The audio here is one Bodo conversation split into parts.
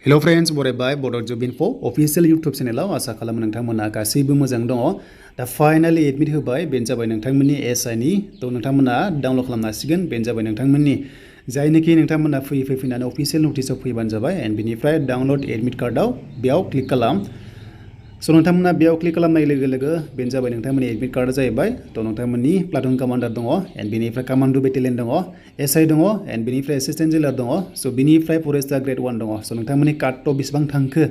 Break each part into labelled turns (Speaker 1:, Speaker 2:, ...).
Speaker 1: हेलो फ्रेंड्स बरायबाय बड' जब इनफो अफिशियेल यूट्यूब चेनेलाव आसा खालामो नोंथांमोना गासैबो मोजां दङ दा फाइनाली एडमिट होबाय बेनो जाबाय नोंथांमोननि एसआइ नि थ' नोंथांमोना डाउनलड खालामनो हासिगोन बेनो जाबाय नोंथांमोननि जायनोखि नोंथांमोना फैनानै अफिशियेल नटिसआव फैबानो जाबाय एन्ड बिनिफ्राय डाउनलड एडमिट कार्डआव बेयाव क्लिक खालाम स' नोंथांमोना बेयाव क्लिक खालामनाय लोगो लोगो बेनो जाबाय नोंथांमोननि एडमिट कार्डआ जाहैबाय थ' नोंथांमोननि प्लाटुन कमान्डार दङ एन्ड बिनिफ्राय कमान्डो बेटेलियन दङ एसआइ दङ एन्ड बिनिफ्राय एसिस्टेन्ट जेलार दङ स' बिनिफ्राय फरेस्टार ग्रेड 1 दङ स' नोंथांमोननि काट अफ बेसेबां थांखो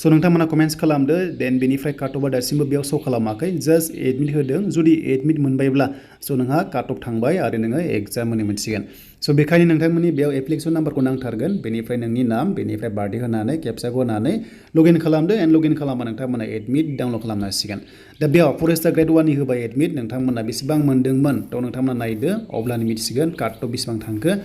Speaker 1: स' नोंथांमोना कमेन्ट्स खालामदो देन बिनिफ्राय काट अफआ दासिमबो बेयाव श' खालामाखै जास्ट एडमिट होदों जुदि एडमिट मोनबायब्ला स' नोंहा काट अफ थांबाय आरो नोङो एग्जाम होनो मोनसिगोन स' बेखायनो नोंथांमोननि बेयाव एप्लिकेसन नाम्बारखौ नांथारगोन बेनिफ्राय नोंनि नाम बेनिफ्राय बार्थडे होनानै केपचाखौ होनानै लगइन खालामदो एन्ड लगइन खालामबा नोंथांमोना एडमिट डाउनलड खालामनो हासिगोन दा बेयाव फरेस्टार ग्रेड 1 नि होबाय एडमिट नोंथांमोना बेसेबां मोनदोंमोन थ' नोंथांमोना नायदो अब्लानो मिथिसिगोन काट अफ बेसेबां थांखो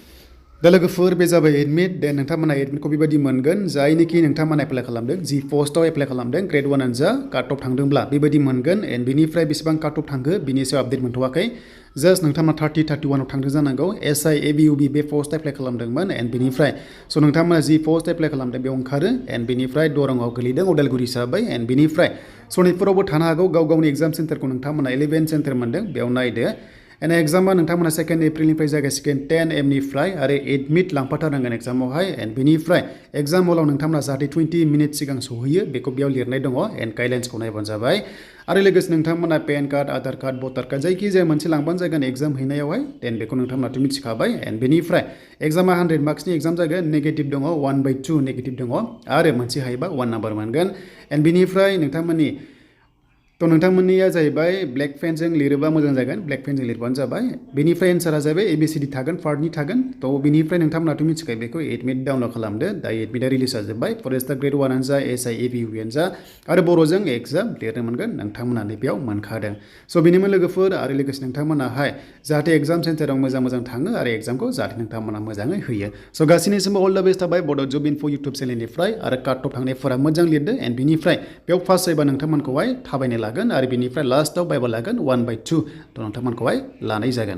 Speaker 1: दा लोगोफोर बे जाबाय एडमिट देन नोंथांमोना एडमिटखौ बेबायदि मोनगोन जायनोखि नोंथांमोना एप्लाइ खालामदों जि पस्टआव एप्लाइ खालामदों ग्रेड 1 आनो जा काट अफ थांदोंब्ला बेबायदि मोनगोन एन्ड बिनिफ्राय बेसेबां काट अफ थांखो बिनि सायाव आपडेट मोनथ'वाखै जास्ट नोंथांमोना 31 आव थांदों जानांगौ एसआइ एबिइउबि बे पस्ट एप्लाइ खालामदोंमोन एन्ड बिनिफ्राय स' नोंथांमोना जि पस्ट एप्लाइ खालामदों बेयाव ओंखारो एन्ड बिनिफ्राय दरंआव गोलैदों उदालगुरि हिसाबै एन्ड बिनिफ्राय सनितपुरावबो थानो हागौ गाव गावनि एग्जाम सेन्टारखौ नोंथांमोना 11 सेन्टार मोनदों बेयाव नायदो एन्ड एग्जामा नोंथांमोना 2 एप्रिलनिफ्राय जागायसिगोन 10 AM निफ्राय आरो एडमिट लांफाथारनांगोन एग्जामावहाय एन्ड बिनिफ्राय एग्जाम हलाव नोंथांमोना जाहाथे 20 मिनिट सिगां सहैयो बेखौ बेयाव लिरनाय दङ एन्ड गाइडलाइन्सखौ नायबानो जाबाय आरो लोगोसे नोंथांमोना पेन कार्ड आधार कार्ड भटार कार्ड जायखिजाया मोनसे लांबानो जागोन एग्जाम हैनायावहाय देन बेखौ नोंथांमोनाथ' मिथिखाबाय एन्ड बेनिफ्राय एग्जामा 100 मार्क्सनि एग्जाम जागोन नेगेटिभ दङ 1/2 नेगेटिभ दङ आरो मोनसे हायोबा 1 नाम्बार मोनगोन एन्ड बिनिफ्राय नोंथांमोननिया जाहैबाय ब्लेक पेनजों लिरोबा मोजां जागोन ब्लेक पेनजों लिरबानो जाबाय बेनिफ्राय एन्सारा जाहैबाय एबिसिडि थागोन पार्टनि थागोन थ' बेनिफ्राय नोंथांमोनाथ' मिथिखायो बेखौ एडमिट डाउनलड खालामदो दा एडमिटआ रिलिज जाजोब्बाय फरेस्टार ग्रेड 1 आनो जा एसआइ एबिइउआनो जा आरो बर'जों एग्जाम लिरनो मोनगोन नोंथांमोना बेयाव मोनखादों स' बेनिमोन लोगोफोर आरो लोगोसे नोंथांमोनाहाय जाहाथे एग्जाम सेन्टाराव मोजां थाङो आरो एग्जामखौ जाहाथे नोंथांमोना मोजाङै होयो स' गासैनिसिमबो अल द बेस्ट थाबाय बड' जब इनफो इउटुब चेनेलनिफ्राय आरो काट अफ थांनायफोरा मोजां लिरदो एन्ड बिनिफ्राय बेयाव पास जायोबा नोंथांमोनखौहाय थाबायनो लागोन आरो बिनिफ्राय लास्टआव बाइबल लागोन 1/2 थ' नोंथांमोनखौहाय लानाय जागोन